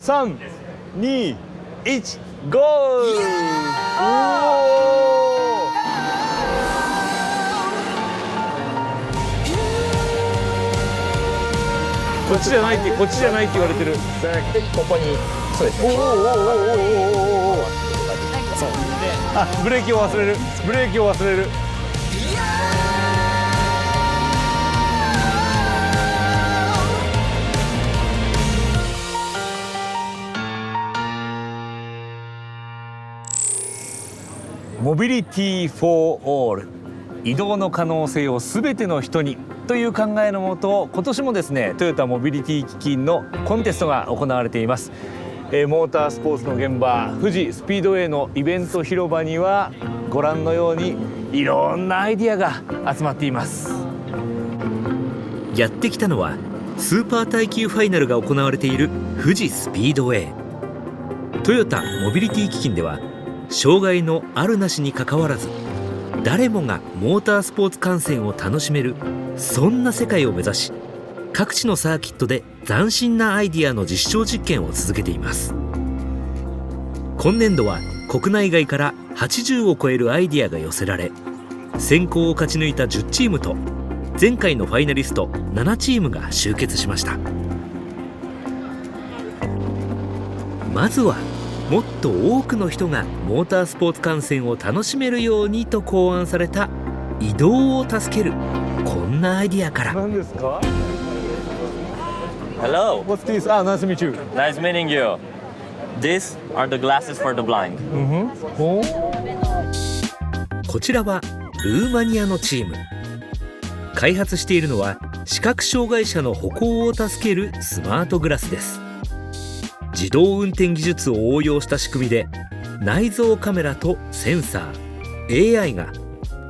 3、2、1、ゴー！おー！こっちじゃないって言われてる。でここにそうですね。そうあ、ブレーキを忘れる。モビリティ・フォー・オール、移動の可能性をすべての人にという考えのもと、今年もですねトヨタモビリティ基金のコンテストが行われています。モータースポーツの現場、富士スピードウェイのイベント広場にはご覧のようにいろんなアイディアが集まっています。やってきたのはスーパー耐久ファイナルが行われている富士スピードウェイ。トヨタモビリティ基金では障害のあるなしにかかわらず誰もがモータースポーツ観戦を楽しめる、そんな世界を目指し、各地のサーキットで斬新なアイディアの実証実験を続けています。今年度は国内外から80を超えるアイディアが寄せられ、選考を勝ち抜いた10チームと前回のファイナリスト7チームが集結しました。まずはもっと多くの人がモータースポーツ観戦を楽しめるようにと考案された移動を助けるこんなアイディアから。何ですか？ Hello. What's this? Ah, nice to meet you. Nice meeting you. These are the glasses for the blind. こちらはルーマニアのチーム。開発しているのは視覚障害者の歩行を助けるスマートグラスです。自動運転技術を応用した仕組みで、内蔵カメラとセンサー、AI が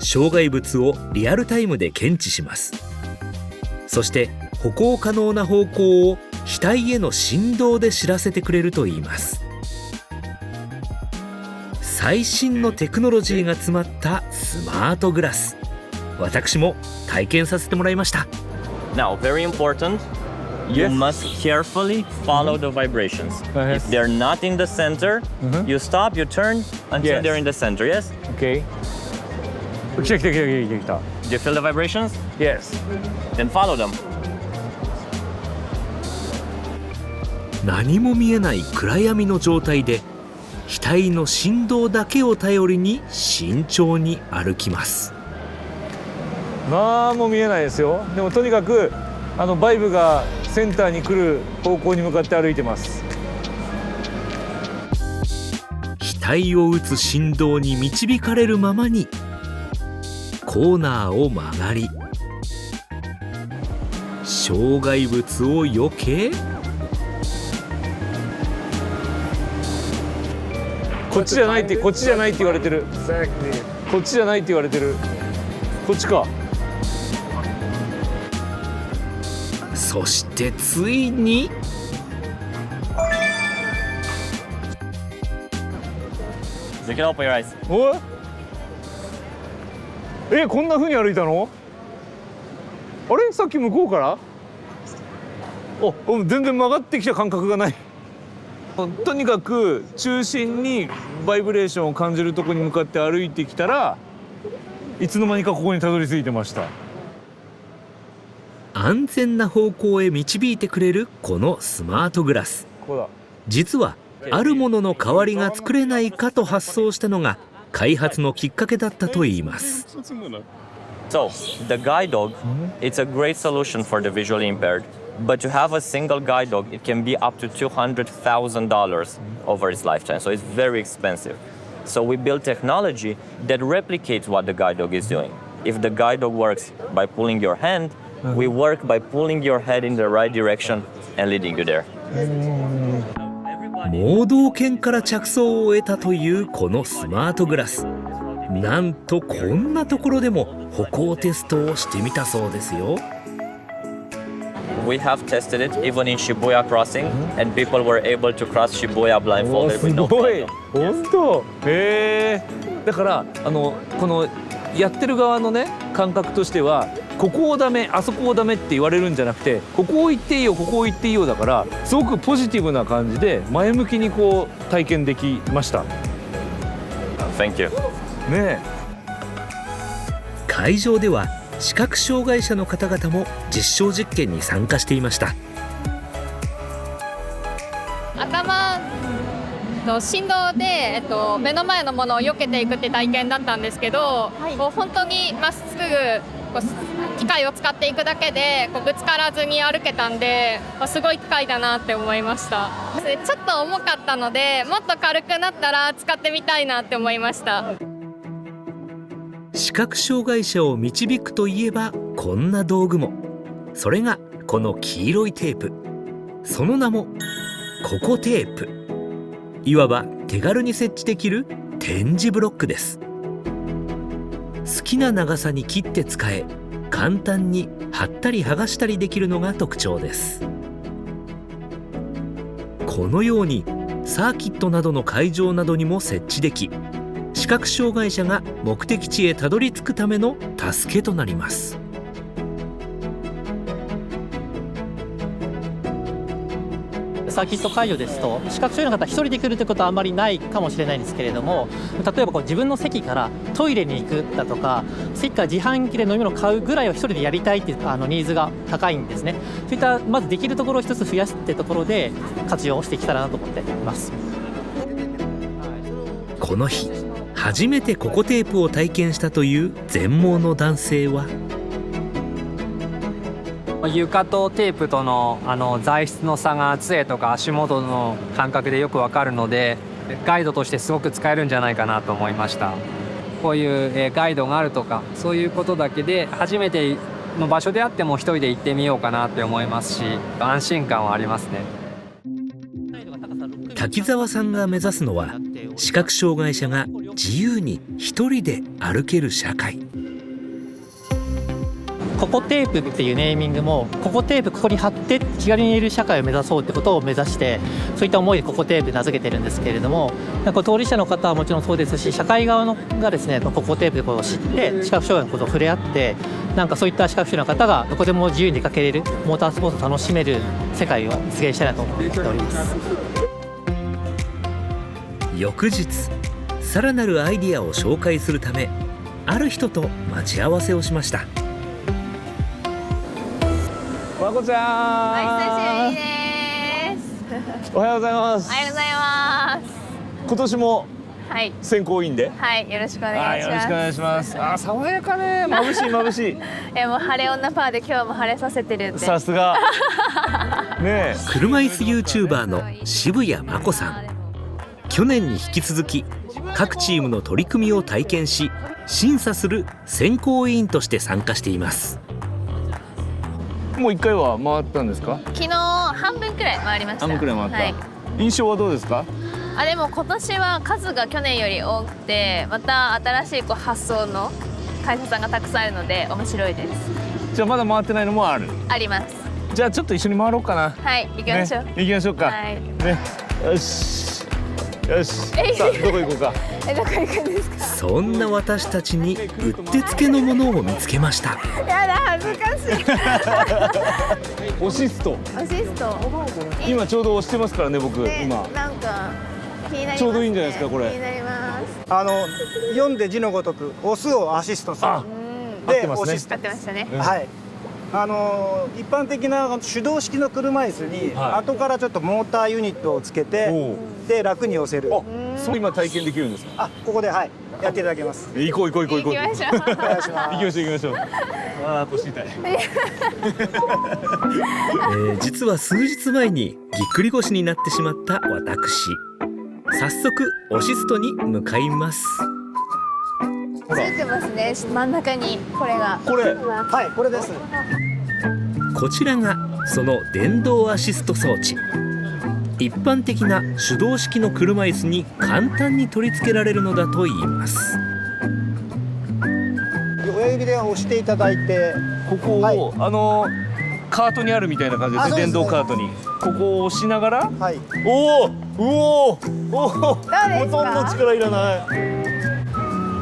障害物をリアルタイムで検知します。そして歩行可能な方向を額への振動で知らせてくれるといいます。最新のテクノロジーが詰まったスマートグラス、私も体験させてもらいました。 Now, very important. You Yes. must carefully follow the vibrations. Yes. If they're not in the center, you stop, you turn until Yes. they're in the center. Yes? Okay. 来た。 Do you feel the vibrations? Yes. Then follow them. 何も見えない暗闇の状態で額の振動だけを頼りに慎重に歩きます。何も見えないですよ。でもとにかくバイブがセンターに来る方向に向かって歩いてます。額を打つ振動に導かれるままにコーナーを曲がり、障害物を避け、こっちじゃないって言われてる。こっちじゃないって言われてる。こっちか。そしてついにYou can open your eyes. おい、こんな風に歩いたの？あれ、さっき向こうから？全然曲がってきた感覚がない。とにかく中心にバイブレーションを感じるところに向かって歩いてきたら、いつの間にかここにたどり着いてました。安全な方向へ導いてくれるこのスマートグラス。ここだ。実はあるものの代わりが作れないかと発想したのが開発のきっかけだったといいます。 So, the guide dog, it's a great solution for the visually impaired. But to have a single guide dog, it can be up to $200,000 over its lifetime. So it's very expensive. So we build technology that replicates what the guide dog is doing. If the guide dog works by pulling your hand, we work by pulling your head in the right direction and leading you there. 盲導犬から着想を得たというこのスマートグラス、なんとこんなところでも歩行テストをしてみたそうですよ。We have tested it even in Shibuya crossing, and people were able to cross Shibuya blindfolded with no すごい。 guide dog. 本当。だからこのやってる側のね感覚としては、ここをダメあそこをダメって言われるんじゃなくて、ここを言っていいよここを言っていいよだから、すごくポジティブな感じで前向きにこう体験できました。 Thank you. ね会場では視覚障害者の方々も実証実験に参加していました。頭の振動で、目の前のものを避けていくって体験だったんですけど、こう本当にまっすぐこう機械を使っていくだけでこうぶつからずに歩けたんで、すごい機械だなって思いました。ちょっと重かったので、もっと軽くなったら使ってみたいなって思いました。視覚障害者を導くといえばこんな道具も。それがこの黄色いテープ。その名もココテープ。いわば手軽に設置できる点字ブロックです。好きな長さに切って使え、簡単に貼ったり剥がしたりできるのが特徴です。このようにサーキットなどの会場などにも設置でき、視覚障害者が目的地へたどり着くための助けとなります。サーキット会場ですと、視覚障害の方一人で来るということはあまりないかもしれないんですけれども、例えばこう自分の席からトイレに行くだとか、席から自販機で飲み物を買うぐらいを一人でやりたいというニーズが高いんですね。そういったまずできるところを一つ増やすってところで活用していけたらなと思っています。この日初めてココテープを体験したという全盲の男性は、床とテープとの材質の差が杖とか足元の感覚でよくわかるので、ガイドとしてすごく使えるんじゃないかなと思いました。こういうガイドがあるとかそういうことだけで初めての場所であっても一人で行ってみようかなって思いますし、安心感はありますね。滝沢さんが目指すのは視覚障害者が自由に一人で歩ける社会。ココテープっていうネーミングも、ココテープここに貼って気軽にいる社会を目指そうってことを目指して、そういった思いでココテープ名付けてるんですけれども、当事者の方はもちろんそうですし、社会側がですね、ココテープのことを知って視覚障害のことを触れ合って、そういった視覚障害の方がどこでも自由に出かけれる、モータースポーツを楽しめる世界を実現したいなと思っております。翌日、さらなるアイディアを紹介するため、ある人と待ち合わせをしました。まこちゃん、お久しぶりです。おはようございますおはようございます。今年もはい選考委員で、はい、よろしくお願いします。よろしくお願いします。爽やかね、眩しい眩しいもう晴れ女パーで今日も晴れさせてるんで。さすがね。車椅子 YouTuber の渋谷真子さん。去年に引き続き各チームの取り組みを体験し審査する選考委員として参加しています。もう1回は回ったんですか？昨日半分くらい回りました。半分くらい回った、はい、印象はどうですか？でも今年は数が去年より多くて、また新しい発想の会社さんがたくさんあるので面白いです。じゃあまだ回ってないのもある？あります。じゃあちょっと一緒に回ろうかな。はい、行きましょう、行きましょうか、はいね、よしよし、さあどこ行こうか。どこ行くんですか？そんな私たちにうってつけのものを見つけました。やだ、恥ずかしいオシスト、アシスト今ちょうど押してますからね、僕、今なんか気になりますね。ちょうどいいんじゃないですか、これ。気になります。読んで字のごとく押すをアシストする。合ってますね。使ってましたね。はい。一般的な手動式の車椅子に、後からちょっとモーターユニットをつけて、で楽に押せる。そう今体験できるんですか？ここでやっていただけます。行こう。行きましょう。お願いします。行きましょう。腰痛い。実は数日前にぎっくり腰になってしまった私。早速オシストに向かいます。ついてますね、真ん中にこれが。これ、はい、これです。こちらがその電動アシスト装置。一般的な手動式の車椅子に簡単に取り付けられるのだといいます。親指で押していただいて、ここを、カートにあるみたいな感じですね。電動カートにここを押しながら、はい、ほとんど力いらな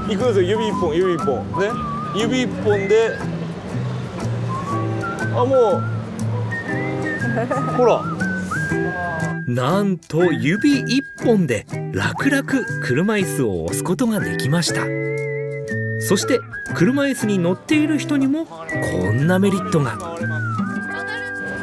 い。いくんですよ、指一本ね、指一本であ、もうほら。なんと指一本で楽々車椅子を押すことができました。そして車椅子に乗っている人にもこんなメリットが。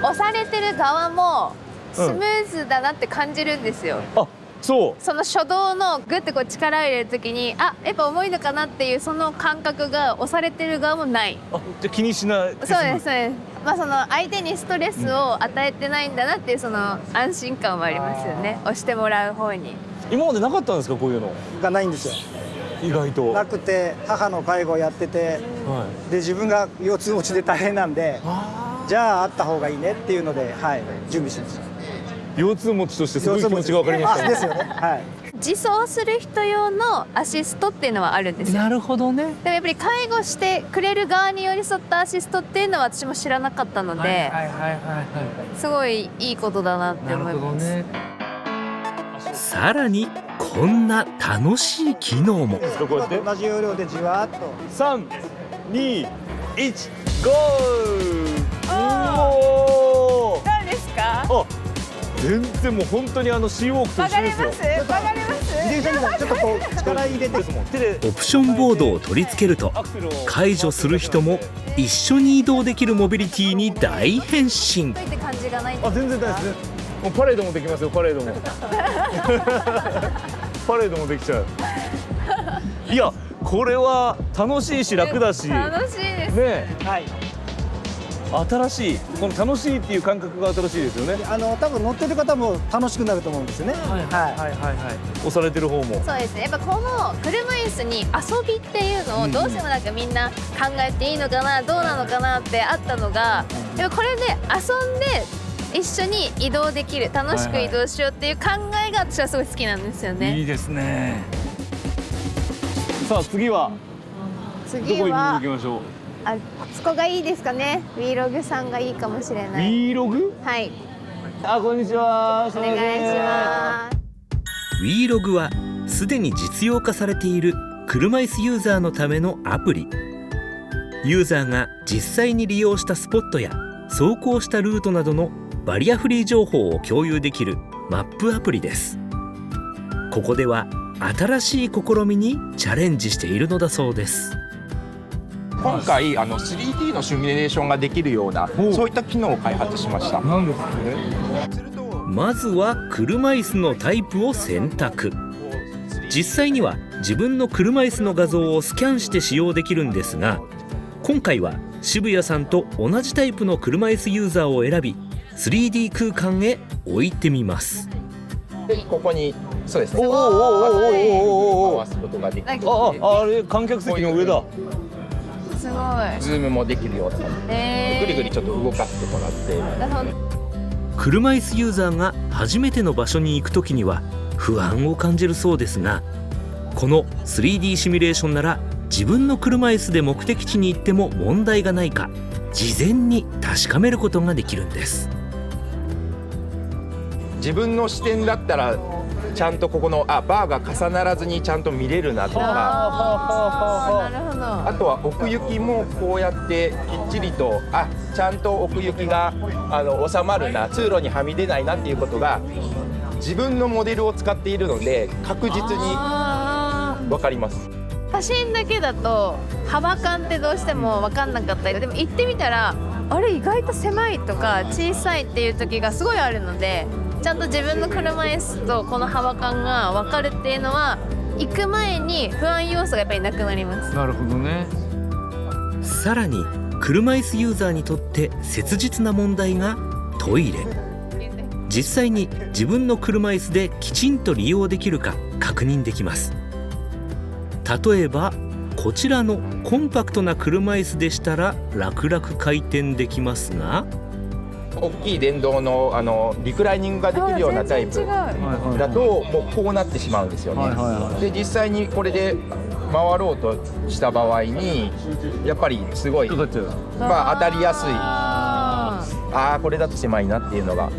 押されてる側もスムーズだなって感じるんですよ。あ、そう。その初動のグッてこう力を入れるときに、あ、やっぱ重いのかなっていうその感覚が押されてる側もない。あ、じゃあ気にしない。そうですそうです。まあその相手にストレスを与えてないんだなっていうその安心感はありますよね。押してもらう方に。今までなかったんですか、こういうの。がないんですよ。意外と。なくて、母の介護をやってて、はで自分が腰痛持ちで大変なんで、じゃああった方がいいねっていうので、はい、準備しました。い。腰痛持ちとしてすごい気持ちがわかりました。あ、ですよね。はい。自走する人用のアシストっていうのはあるんですよ。なるほどね。でもやっぱり介護してくれる側に寄り添ったアシストっていうのは私も知らなかったので、すごいいいことだなって思います。さらにこんな楽しい機能も。こうやって同じ要領でじわっと。3、2、1、ゴー。どうですか？あ、全然もう本当にシーウォークと一緒ですよ。わかります？自転車にもちょっとこう力入れて。手でオプションボードを取り付けるとアクセルを介助する人も一緒に移動できるモビリティに大変身。って感じがない。あ、全然大丈夫です。もうパレードもできますよ、パレードも。パレードもできちゃう。いや、これは楽しいし楽だし。楽しいです。ねはい。え、新しい。この楽しいっていう感覚が新しいですよね。多分乗ってる方も楽しくなると思うんですよね。押されてる方も。そうですね。やっぱこの車椅子に遊びっていうのをどうしてもなんかみんな考えていいのかな、どうなのかなってあったのが、やっぱこれで遊んで一緒に移動できる、楽しく移動しようっていう考えが私はすごい好きなんですよね。いいですね。さあ次はどこに行きましょう。あそこがいいですかね。Vlogさんがいいかもしれない。Vlog？はい。あ、こんにちは。お願いします。Vlog はすでに実用化されている車椅子ユーザーのためのアプリ。ユーザーが実際に利用したスポットや走行したルートなどのバリアフリー情報を共有できるマップアプリです。ここでは新しい試みにチャレンジしているのだそうです。今回3D のシミュレーションができるようなそういった機能を開発しました。なんですね。まずは車椅子のタイプを選択。実際には自分の車椅子の画像をスキャンして使用できるんですが、今回は渋谷さんと同じタイプの車椅子ユーザーを選び 3D 空間へ置いてみます。でここにそうですね。回すことができて、あれ観客席の上だ。すごい。ズームもできるような感じで、ぐりぐりちょっと動かしてもらって。車椅子ユーザーが初めての場所に行くときには不安を感じるそうですが、この 3D シミュレーションなら自分の車椅子で目的地に行っても問題がないか事前に確かめることができるんです。自分の視点だったらちゃんとここのバーが重ならずにちゃんと見れるなとか、なるほど。あとは奥行きもこうやってきっちりとちゃんと奥行きが収まるな、通路にはみ出ないなっていうことが自分のモデルを使っているので確実に分かります。写真だけだと幅感ってどうしても分かんなかったり、でも行ってみたらあれ意外と狭いとか小さいっていう時がすごいあるので、ちゃんと自分の車椅子とこの幅感が分かるっていうのは行く前に不安要素がやっぱりなくなります。なるほどね。さらに車椅子ユーザーにとって切実な問題がトイレ。実際に自分の車椅子できちんと利用できるか確認できます。例えばこちらのコンパクトな車椅子でしたら楽々回転できますが、大きい電動のリクライニングができるようなタイプだともうこうなってしまうんですよね。で実際にこれで回ろうとした場合にやっぱりすごい当たりやすい、これだと狭いなっていうのが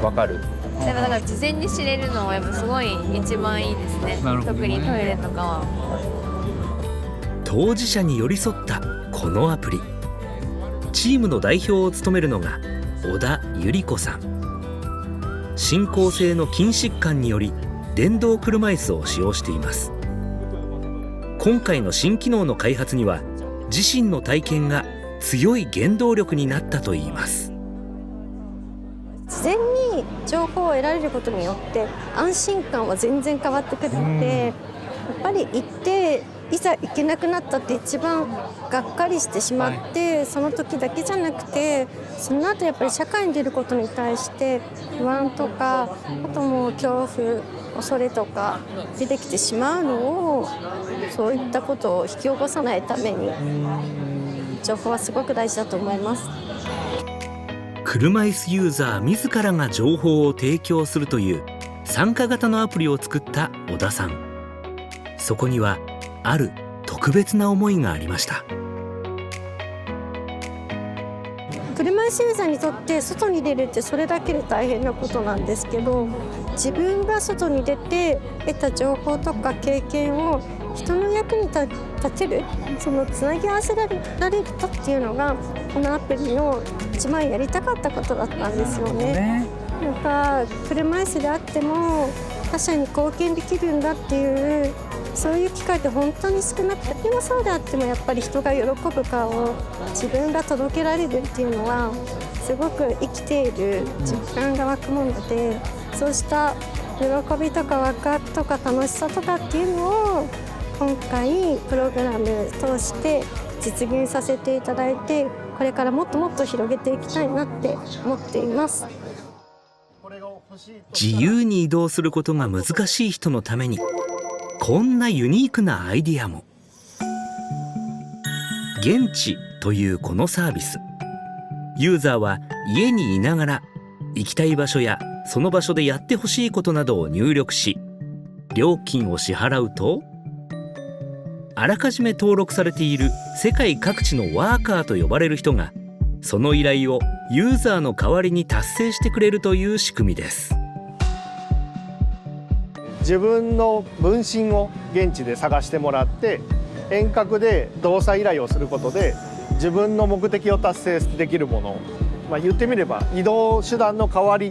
分かる。でもだから事前に知れるのはやっぱすごい一番いいですね。特にトイレとかは当事者に寄り添ったこのアプリ、チームの代表を務めるのが小田百合子さん。進行性の筋疾患により電動車椅子を使用しています。今回の新機能の開発には自身の体験が強い原動力になったといいます。事前に情報を得られることによって安心感は全然変わってくるので、やっぱり行っていざ行けなくなったって一番がっかりしてしまって、その時だけじゃなくてその後やっぱり社会に出ることに対して不安とか、あともう恐怖恐れとか出てきてしまうのを、そういったことを引き起こさないために情報はすごく大事だと思います。車椅子ユーザー自らが情報を提供するという参加型のアプリを作った小田さん。そこにはある特別な思いがありました。車椅子ユーザーにとって外に出るってそれだけで大変なことなんですけど、自分が外に出て得た情報とか経験を人の役に立てる、そのつなぎ合わせられたっていうのがこのアプリの一番やりたかったことだったんですよね。なんか車椅子であっても他者に貢献できるんだっていう、そういう機会って本当に少なくて、でもそうであってもやっぱり人が喜ぶ顔を自分が届けられるっていうのはすごく生きている実感が湧くもので、そうした喜びとかワクワクとか楽しさとかっていうのを今回プログラム通して実現させていただいて、これからもっともっと広げていきたいなって思っています。自由に移動することが難しい人のためにこんなユニークなアイディアも。現地というこのサービス、ユーザーは家にいながら行きたい場所やその場所でやってほしいことなどを入力し、料金を支払うと、あらかじめ登録されている世界各地のワーカーと呼ばれる人がその依頼をユーザーの代わりに達成してくれるという仕組みです。自分の分身を現地で探してもらって遠隔で動作依頼をすることで自分の目的を達成できるもの、言ってみれば移動手段の代わり、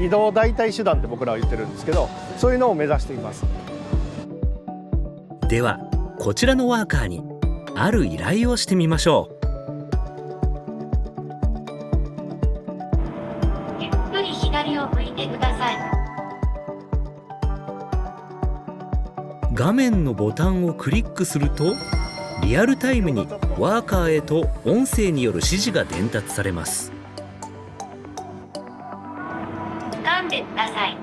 移動代替手段って僕らは言ってるんですけど、そういうのを目指しています。ではこちらのワーカーにある依頼をしてみましょう。ゆっくり左を向いてください。画面のボタンをクリックするとリアルタイムにワーカーへと音声による指示が伝達されます。掴んでください。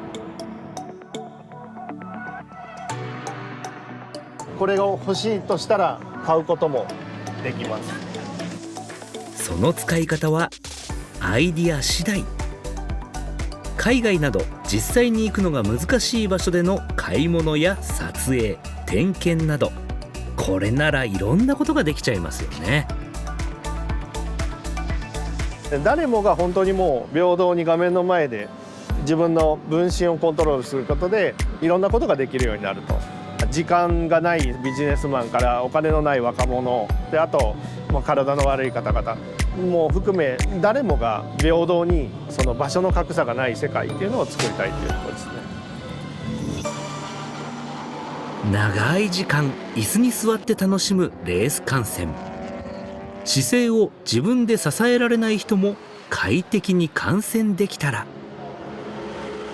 これが欲しいとしたら買うこともできます。その使い方はアイディア次第。海外など実際に行くのが難しい場所での買い物や撮影、点検など、これならいろんなことができちゃいますよね。誰もが本当にもう平等に画面の前で自分の分身をコントロールすることでいろんなことができるようになると。時間がないビジネスマンからお金のない若者で、あと体の悪い方々も含め誰もが平等にその場所の格差がない世界っていうのを作りたいということですね。長い時間椅子に座って楽しむレース観戦。姿勢を自分で支えられない人も快適に観戦できたら、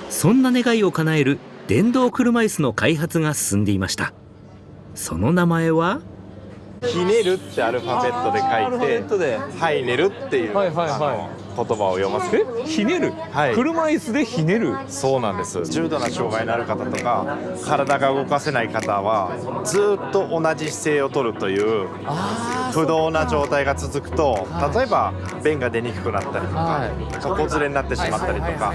そんな願いを叶える電動車椅子の開発が進んでいました。その名前はひねるってアルファベットで書いて、はいねるっていう、言葉を読ませて。ひねる、車椅子でひねる。そうなんです。重度な障害のある方とか体が動かせない方はずっと同じ姿勢を取るという不動な状態が続くと、例えば便が出にくくなったりとか、床ずれになってしまったりとか、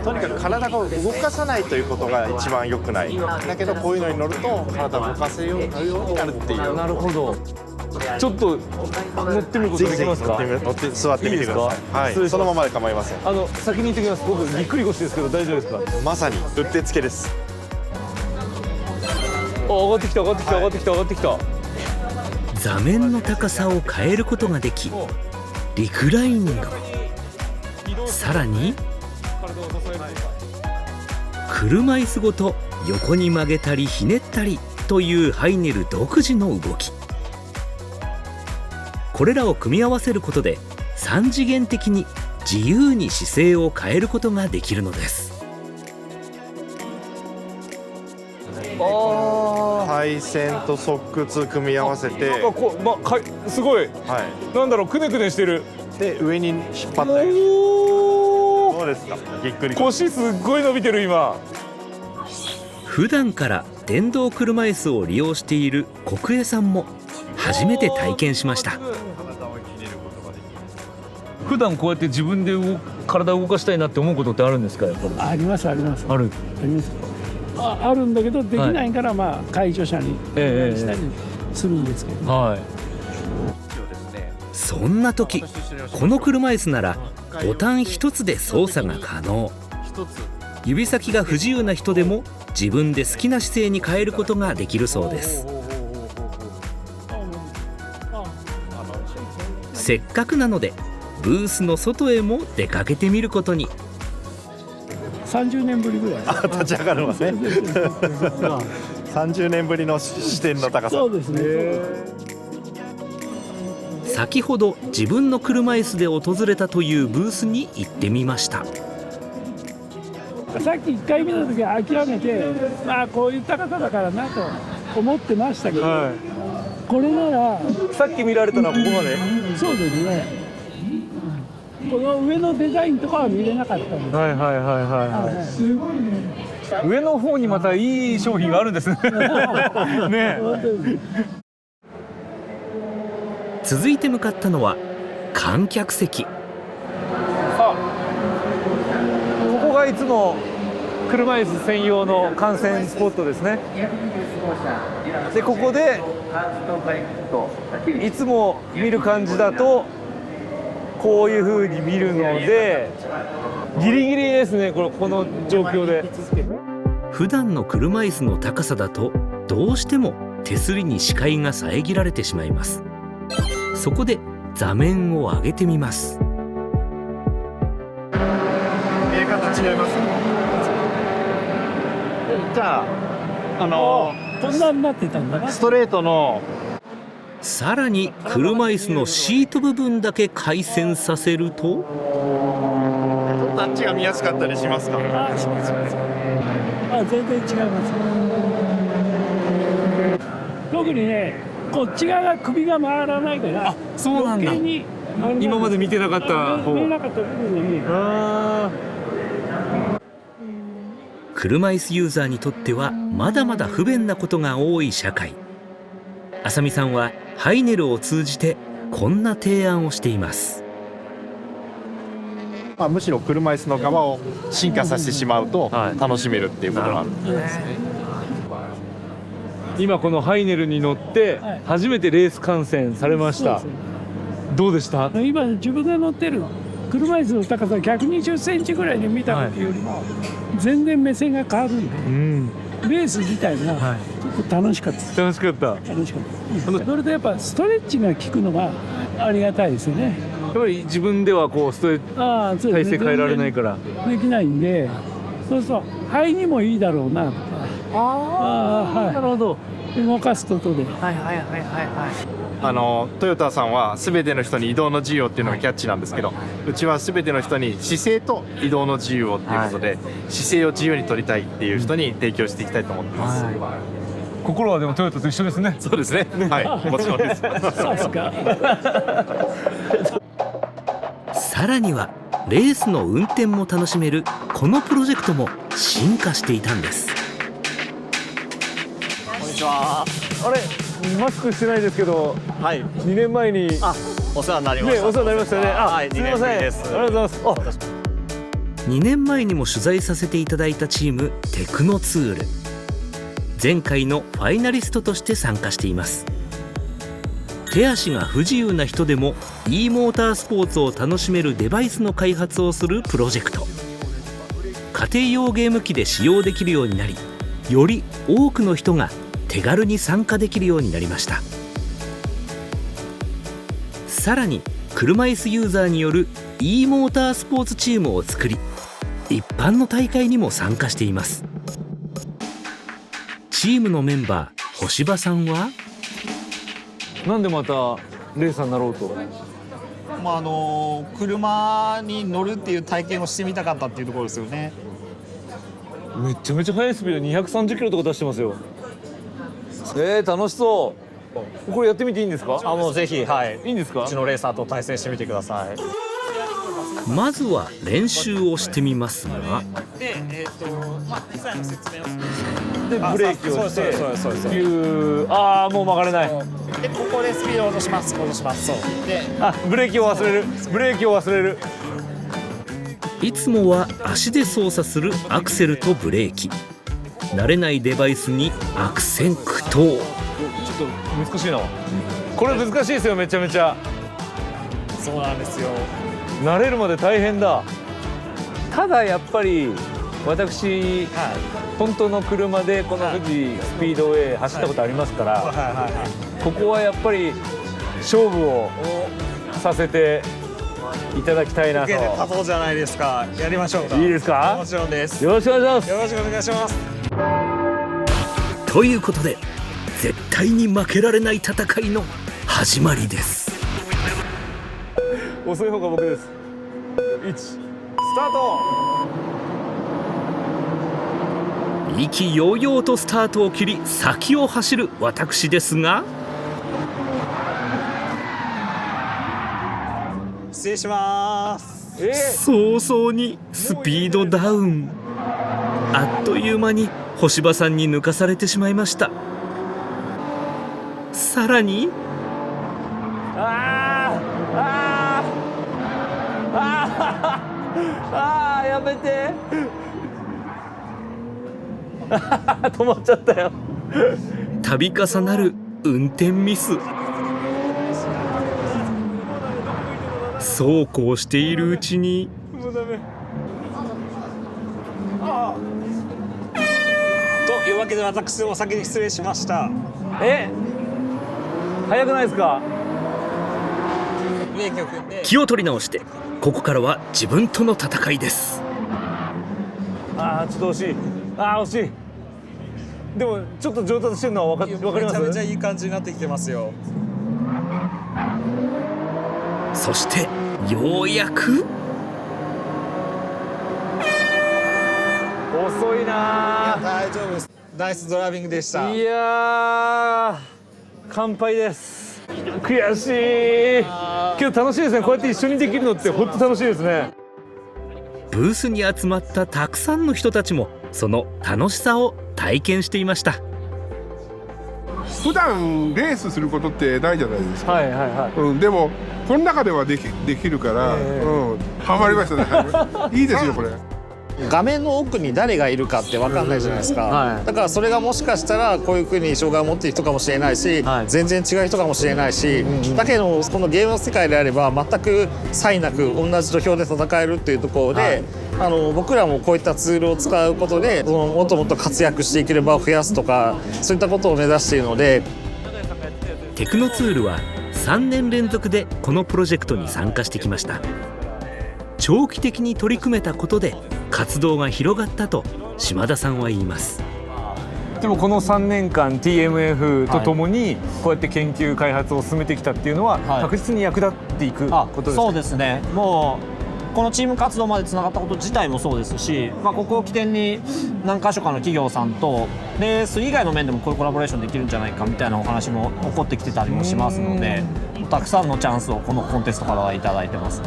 とにかく体が動かさないということが一番良くない。だけどこういうのに乗ると体を動かせるようになるっていう。なるほど。ちょっと乗ってみることできますか？乗って座ってみてください。はい、そのままで構いません。先に言ってきます。僕ぎっくり腰ですけど大丈夫ですか？まさにうってつけです。上がってきた上がってきた上がってきた上がってきた。座面の高さを変えることができ、リクライニングも、さらに車椅子ごと横に曲げたりひねったりというハイネル独自の動き、これらを組み合わせることで3次元的に自由に姿勢を変えることができるのです。配線と側屈組み合わせて、すごい、なんだろう、くねくねしてる。で上に引っ張ったり、どうですか、ぎっくり腰すっごい伸びてる今。普段から電動車椅子を利用している国営さんも初めて体験しました。普段こうやって自分で体を動かしたいなって思うことってあるんですか？やっぱりありますあります。あるあるんだけどできないから、まあ介助者にしたりするんですけど、そんな時、この車椅子ならボタン一つで操作が可能。指先が不自由な人でも自分で好きな姿勢に変えることができるそうです。せっかくなのでブースの外へも出かけてみることに。30年ぶりぐらい立ち上がるのね30年ぶりの視点の高さ。そうですね。先ほど自分の車椅子で訪れたというブースに行ってみました。さっき1回見た時は諦めて、まあこういう高さだからなと思ってましたけど、これならさっき見られたのはここまで。そうですね。この上のデザインとかは見れなかったんです。上の方にまたいい商品があるんですね。ね。続いて向かったのは観客席。ここがいつも車椅子専用の観戦スポットですね。でここでいつも見る感じだとこういう風に見るのでギリギリですね、この状況で。普段の車椅子の高さだとどうしても手すりに視界が遮られてしまいます。そこで座面を上げてみます。見え方違います。じゃあこんなになってたんだな。ストレートのさらに車椅子のシート部分だけ回旋させると、あっちが見やすかったりしますか？しますします。全然違います。特にね、こっち側が首が回らないから。そうなんだ。今まで見てなかった方。見えなかった部分に。車椅子ユーザーにとってはまだまだ不便なことが多い社会。浅見さんはハイネルを通じてこんな提案をしています。むしろ車椅子の側を進化させてしまうと楽しめるっていうことがあるんですね。今このハイネルに乗って初めてレース観戦されました。どうでした？今自分が乗ってる車椅子の高さ120センチぐらいで見た時よりも全然目線が変わるんで、レース自体がちょっと楽しかった。楽しかった。それでやっぱストレッチが効くのがありがたいですよね。やっぱり自分ではこうストレッチ体勢変えられないからできないんで、そうすると肺にもいいだろうなとか。なるほど。動かすことで。トヨタさんは全ての人に移動の自由をっていうのがキャッチなんですけど、うちは全ての人に姿勢と移動の自由をっていうことで、姿勢を自由に取りたいっていう人に提供していきたいと思ってます。心はでもトヨタと一緒ですね。そうですね。はい、もちろんです。さすが。さらにはレースの運転も楽しめるこのプロジェクトも進化していたんです。こんにちは。あれマスクしてないですけど、2年前にお世話になりました。お世話になりましたね。すみません。ありがとうございます。2年前にも取材させていただいたチームテクノツール、前回のファイナリストとして参加しています。手足が不自由な人でも e モータースポーツを楽しめるデバイスの開発をするプロジェクト。家庭用ゲーム機で使用できるようになり、より多くの人が手軽に参加できるようになりました。さらに車椅子ユーザーによる e モータースポーツチームを作り、一般の大会にも参加しています。チームのメンバー星葉さんは、なんでまたレーサーになろうと？車に乗るっていう体験をしてみたかったっていうところですよね。めちゃめちゃ速いスピード230キロとか出してますよ。楽しそう。これやってみていいんですか？もうぜひ、はい、いいんですか？うちのレーサーと対戦してみてください。まずは練習をしてみますが、で、実際の説明をする。でブレーキをしてそうですもう曲がれない。でここでスピードを落とします。そうで、ブレーキを忘れる。いつもは足で操作するアクセルとブレーキ、慣れないデバイスに悪戦苦闘。ちょっと難しいな。これ難しいですよ、めちゃめちゃ。そうなんですよ。慣れるまで大変だ。ただやっぱり私、本当の車でこの富士スピードウェイ走ったことありますから、ここはやっぱり勝負をさせていただきたいなと。多忙じゃないですか。やりましょうか。いいですか？もちろんです。よろしくお願いします。よろしくお願いします。ということで、絶対に負けられない戦いの始まりです。遅い方が僕です。1スタート。意気揚々とスタートを切り先を走る私ですが、失礼します。早々にスピードダウン。あっという間に星葉さんに抜かされてしまいました。さらにやめて。止まっちゃったよ。度重なる運転ミス。そうこうしているうちに、というわけで私お先に失礼しました。早くないですか？気を取り直して、ここからは自分との戦いです。ちょっと惜しい。惜しい。でもちょっと上達してるのは分かります？めちゃめちゃいい感じになってきてますよ。そしてようやく、遅いな。大丈夫です。ナイスドライビングでした。いやー、完敗です。悔しいけど楽しいですね。こうやって一緒にできるのって本当楽しいですね。ブースに集まったたくさんの人たちもその楽しさを体験していました。普段レースすることってないじゃないですか。でもこの中ではできるから、ハマりましたね。いいですよこれ。画面の奥に誰がいるかって分かんないじゃないですか、だからそれがもしかしたらこういうふうに障害を持っている人かもしれないし、全然違う人かもしれないし、だけどこのゲームの世界であれば全く差異なく同じ土俵で戦えるっていうところで、僕らもこういったツールを使うことでもっともっと活躍していける場を増やすとか、そういったことを目指しているので。テクノツールは3年連続でこのプロジェクトに参加してきました。長期的に取り組めたことで活動が広がったと島田さんは言います。でもこの3年間 TMF とともにこうやって研究開発を進めてきたっていうのは確実に役立っていくことですか？そうですね。もうこのチーム活動までつながったこと自体もそうですし、ここを起点に何か所かの企業さんとレース以外の面でもこういうコラボレーションできるんじゃないかみたいなお話も起こってきてたりもしますので、たくさんのチャンスをこのコンテストからはいただいてます。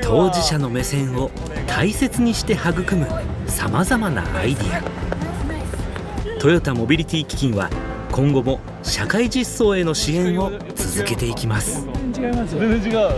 当事者の目線を大切にして育むさまざまなアイディア。トヨタモビリティ基金は今後も社会実装への支援を続けていきます。全然違いますよ。全然違う。